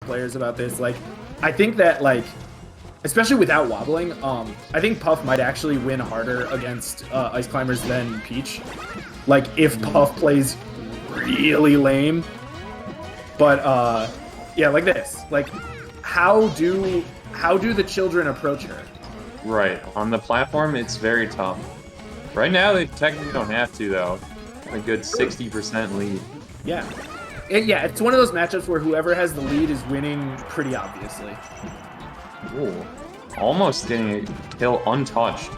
players about this. Like, I think that, like, especially without wobbling, I think Puff might actually win harder against Ice Climbers than Peach. Like, if Puff plays really lame. But, yeah, like this. Like, how do the children approach her? Right. On the platform, it's very tough. Right now, they technically don't have to, though. A good 60% lead. Yeah. Yeah, it's one of those matchups where whoever has the lead is winning pretty obviously. Ooh. Almost getting a kill untouched.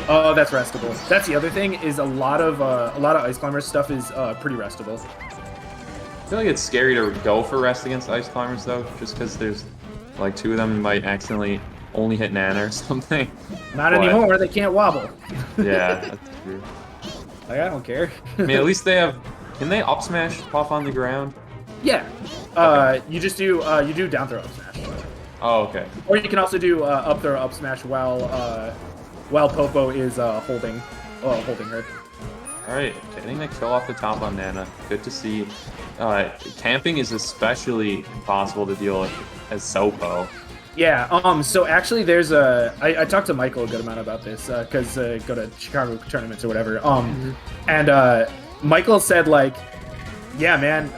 Oh, that's restable. That's the other thing, is a lot of Ice Climber stuff is pretty restable. I feel like it's scary to go for rest against Ice Climbers, though, just because there's, like, 2 of them might accidentally only hit Nana or something. Not anymore, they can't wobble. Yeah, that's true. Like, I don't care. I mean, at least they have... Can they up smash Puff on the ground? Yeah. Okay. You just do, you do down throw up smash. Oh, okay. Or you can also do up throw up smash while Popo is holding her. Alright, getting the kill off the top on Nana. Good to see. Camping is especially impossible to deal with as Sopo. Yeah, so actually there's I talked to Michael a good amount about this, because go to Chicago tournaments or whatever, and Michael said, like, yeah, man,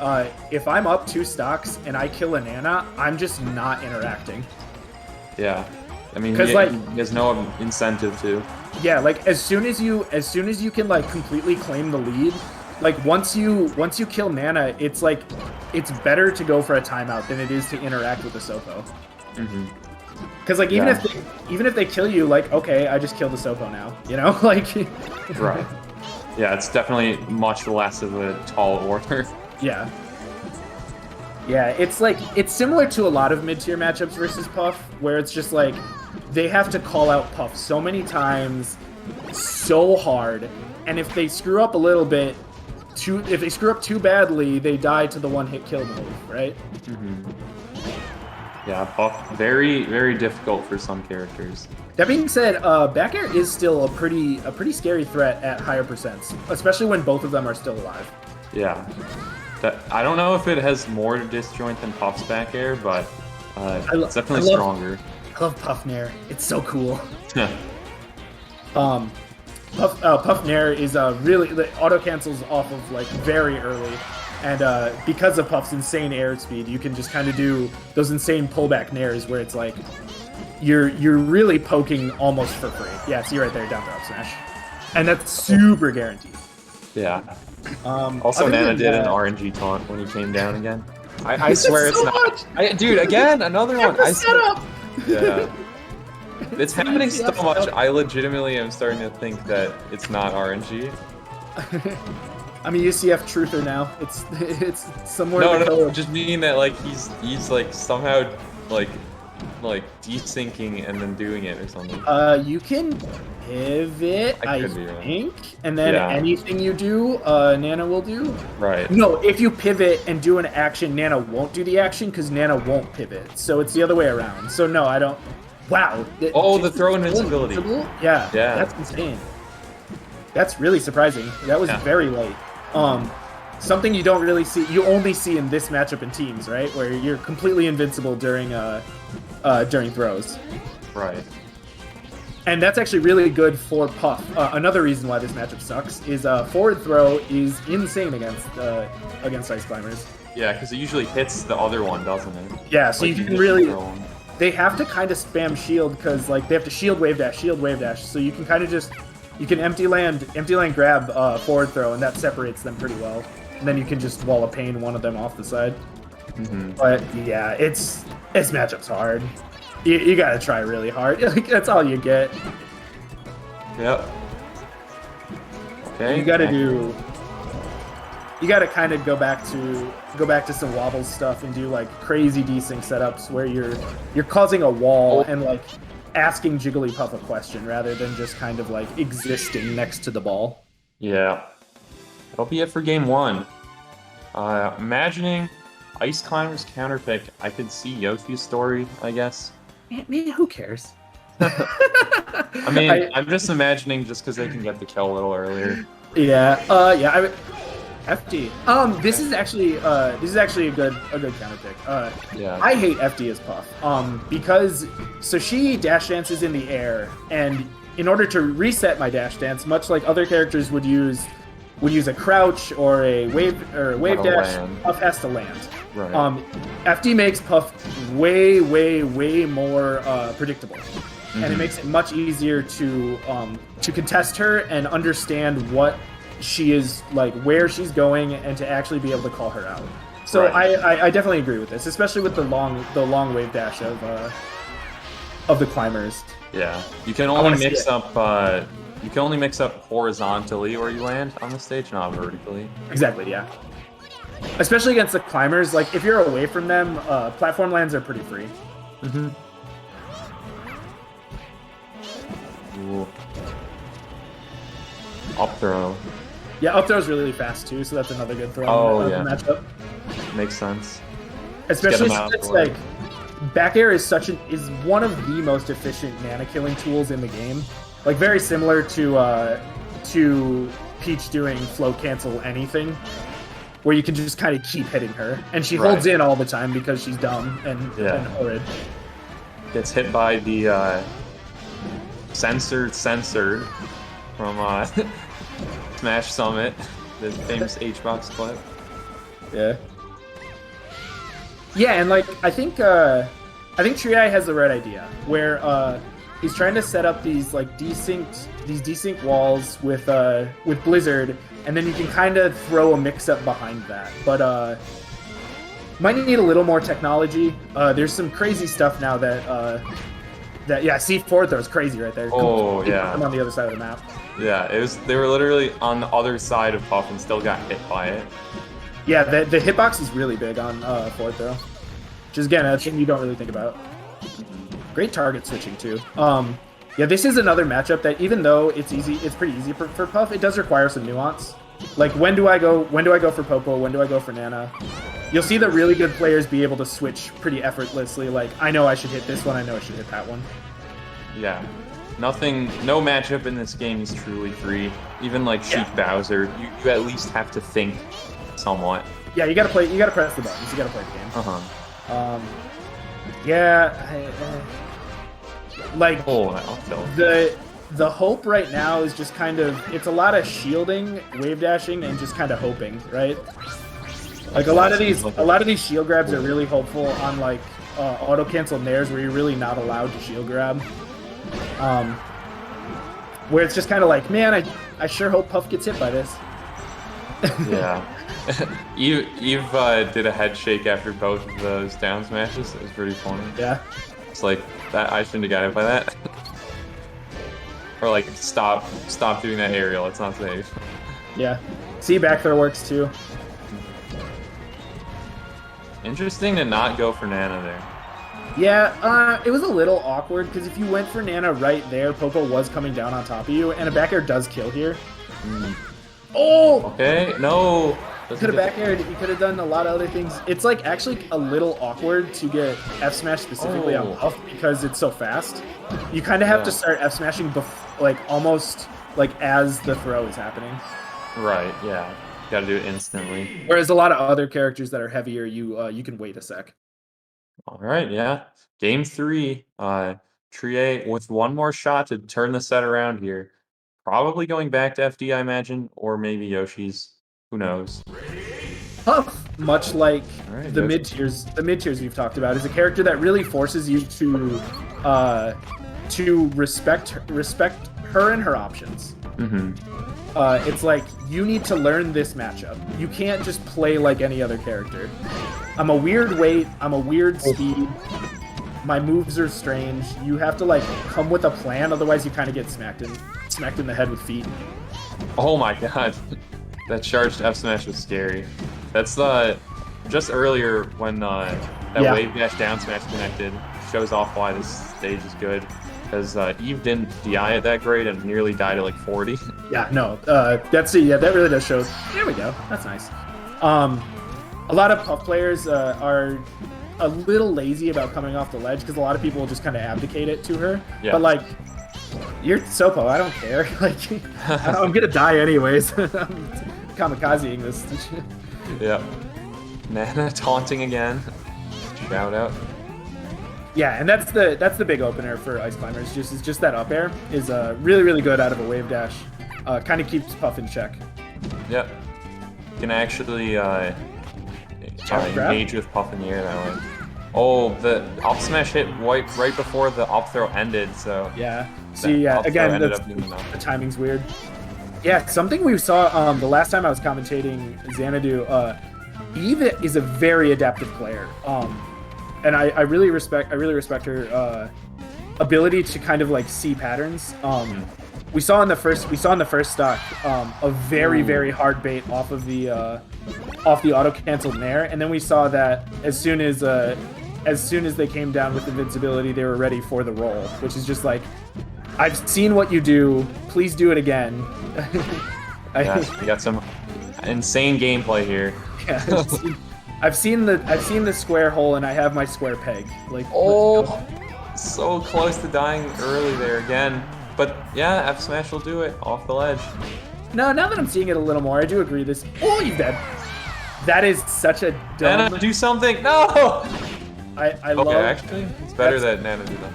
if I'm up 2 stocks and I kill a Nana, I'm just not interacting. Yeah, I mean, like, there's no incentive to. Yeah, like, as soon as you can, like, completely claim the lead, like, once you kill Nana, it's like, it's better to go for a timeout than it is to interact with the Sopo. Because, like, even if they kill you, like, okay, I just killed the Sopo now, you know, like. Right. Yeah, it's definitely much less of a tall order. Yeah. Yeah, it's like, it's similar to a lot of mid-tier matchups versus Puff, where it's just like, they have to call out Puff so many times, so hard, and if they screw up a little bit, if they screw up too badly, they die to the one-hit kill move, right? Yeah, Puff, very, very difficult for some characters. That being said, back air is still a pretty scary threat at higher percents, especially when both of them are still alive. Yeah. I don't know if it has more disjoint than Puff's back air, but it's definitely stronger. I love Puff Nair. It's so cool. Puff Nair is really, the auto cancels off of, like, very early. And because of Puff's insane air speed, you can just kind of do those insane pullback nairs where it's like you're really poking almost for free. Yeah, see right there, down throw up smash, and that's super guaranteed. Yeah. Also, Nana did an RNG taunt when he came down again. I swear it's not. Dude, again, another one. I setup. Yeah. It's happening so much. I legitimately am starting to think that it's not RNG. I'm a UCF truther now. It's somewhere. No, just meaning that, like, he's like somehow like desyncing and then doing it or something. You can pivot, I think, and then Yeah. anything you do, Nana will do. Right. No, if you pivot and do an action, Nana won't do the action because Nana won't pivot. So it's the other way around. So no, I don't. Wow. Oh, the throw invincibility. Yeah. Yeah. That's insane. That's really surprising. That was very late. Something you don't really see. You only see in this matchup in teams, right? Where you're completely invincible during throws. Right. And that's actually really good for Puff. Another reason why this matchup sucks is forward throw is insane against Ice Climbers. Yeah, because it usually hits the other one, doesn't it? Yeah, so like, you can really. They have to kind of spam shield because, like, they have to shield wave dash. So you can kind of just empty land grab forward throw, and that separates them pretty well. And then you can just wall of pain one of them off the side. But yeah, this matchup's hard. You gotta try really hard. Like, that's all you get. Yep. Okay. You gotta kind of go back to some wobble stuff and do, like, crazy desync setups where you're causing a wall and, like, asking Jigglypuff a question rather than just kind of, like, existing next to the ball. Yeah. That'll be it for game 1. Imagining Ice Climbers counterpick, I could see Yoshi's story, I guess. Man, who cares? I mean, I'm just imagining just because they can get the kill a little earlier. Yeah, FD. This is actually a good counter pick. Yeah. I hate FD as Puff. Because so she dash dances in the air, and in order to reset my dash dance, much like other characters would use a crouch or a wave dash, land. Puff has to land. Right. FD makes Puff way more predictable. And it makes it much easier to contest her and understand what she is like, where she's going, and to actually be able to call her out. So right. I definitely agree with this, especially with the long wave dash of the climbers. Yeah, you can only mix up horizontally where you land on the stage, not vertically. Exactly, yeah. Especially against the climbers, like if you're away from them, platform lands are pretty free. Ooh. Up throw. Yeah, up throw's really fast too, so that's another good throw. Matchup. Makes sense. Especially since it's like back air is one of the most efficient mana killing tools in the game. Like very similar to Peach doing float cancel anything, where you can just kind of keep hitting her, and she holds in all the time because she's dumb and horrid. Gets hit by the censored from Smash Summit, the famous H-Box clip. Yeah, and like I think Treeaye has the right idea, where he's trying to set up these like desync walls with Blizzard, and then you can kind of throw a mix-up behind that. But might need a little more technology. There's some crazy stuff now that see, forward throw is crazy right there. Oh yeah, I'm on the other side of the map. Yeah, they were literally on the other side of Puff and still got hit by it. Yeah, the hitbox is really big on forward throw, which is again a thing you don't really think about. Great target switching too. Yeah, this is another matchup that even though it's pretty easy for Puff, it does require some nuance. Like when do I go for Popo? When do I go for Nana? You'll see the really good players be able to switch pretty effortlessly. Like I know I should hit this one. I know I should hit that one. Yeah. No matchup in this game is truly free. Even like Sheik Bowser, you at least have to think somewhat. Yeah, you gotta press the buttons. You gotta play the game. Like the hope right now is just kind of, it's a lot of shielding, wave dashing, and just kind of hoping, right? Like a lot of these shield grabs are really hopeful on like auto cancel nairs where you're really not allowed to shield grab. Where it's just kind of like, man, I sure hope Puff gets hit by this. Yeah. Eve did a head shake after both of those down smashes. It was pretty funny. Yeah. It's like, that I shouldn't have got hit by that. Or like, stop doing that aerial. It's not safe. Yeah. See, back throw works too. Interesting to not go for Nana there. Yeah, it was a little awkward because if you went for Nana right there, Popo was coming down on top of you, and a back air does kill here. Oh! Okay, no. You could have back aired. You could have done a lot of other things. It's like actually a little awkward to get F smash specifically on Puff because it's so fast. You kind of have to start F smashing like almost like as the throw is happening. Right. Yeah. Got to do it instantly. Whereas a lot of other characters that are heavier, you can wait a sec. All right, yeah. Game 3, Treeaye with one more shot to turn the set around here. Probably going back to FD, I imagine, or maybe Yoshi's. Who knows? Puff, much like the Yoshi. mid tiers we've talked about, is a character that really forces you to respect her and her options. It's like you need to learn this matchup. You can't just play like any other character. I'm a weird weight. I'm a weird speed. My moves are strange. You have to like come with a plan, otherwise you kind of get smacked in the head with feet. Oh my god, that charged F smash was scary. That's just earlier when that wave dash down smash connected shows off why this stage is good. Because Eve didn't DI it that great and nearly died at like 40. Yeah, no, that really does show. There we go. That's nice. A lot of Puff players are a little lazy about coming off the ledge because a lot of people just kind of abdicate it to her. Yeah. But like, you're Sopo, I don't care. Like, I'm gonna die anyways. kamikazeing this. Yeah. Nana taunting again. Shout out. Yeah, and that's the big opener for Ice Climbers. Is just that up air is really, really good out of a wave dash. Kind of keeps Puff in check. Yep. You can actually engage with Puff in the air that way. Oh, the up smash hit right before the up throw ended, so... Yeah. See, again, the timing's weird. Yeah, something we saw the last time I was commentating Xanadu, Eve is a very adaptive player. And I really respect her ability to kind of like see patterns. We saw in the first stock a very hard bait off the auto canceled nair, and then we saw that as soon as they came down with invincibility, they were ready for the roll, which is just like, I've seen what you do. Please do it again. Yeah, we got some insane gameplay here. Yeah, I've seen the square hole, and I have my square peg. Like, oh, so close to dying early there again. But yeah, F smash will do it off the ledge. No, now that I'm seeing it a little more, I do agree. Oh, you dead. That is such a dumb. Nana, do something! No. I love. Actually, it's better that Nana do that.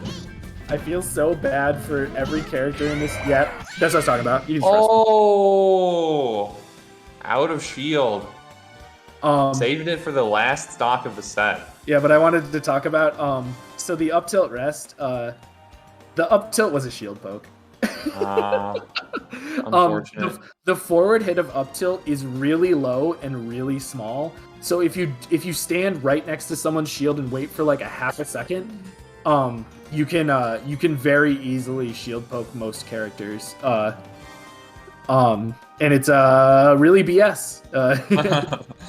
I feel so bad for every character in this. Yeah, that's what I was talking about. Oh, out of shield. Saved it for the last stock of the set. Yeah, but I wanted to talk about so the up tilt rest. The up tilt was a shield poke. Unfortunate. The forward hit of up tilt is really low and really small. So if you stand right next to someone's shield and wait for like a half a second, you can very easily shield poke most characters. And it's really BS.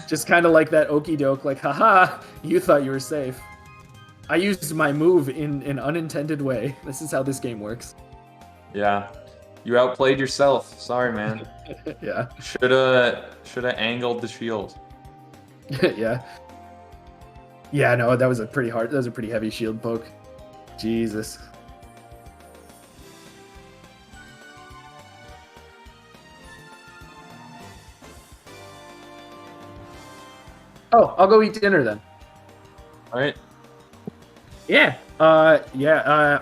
Just kind of like that okie doke, like, haha, you thought you were safe. I used my move in an unintended way. This is how this game works. Yeah, you outplayed yourself. Sorry, man. Yeah. Shoulda angled the shield. Yeah. Yeah, no, that was a pretty heavy shield poke. Jesus. Oh, I'll go eat dinner then. All right. Yeah. Yeah.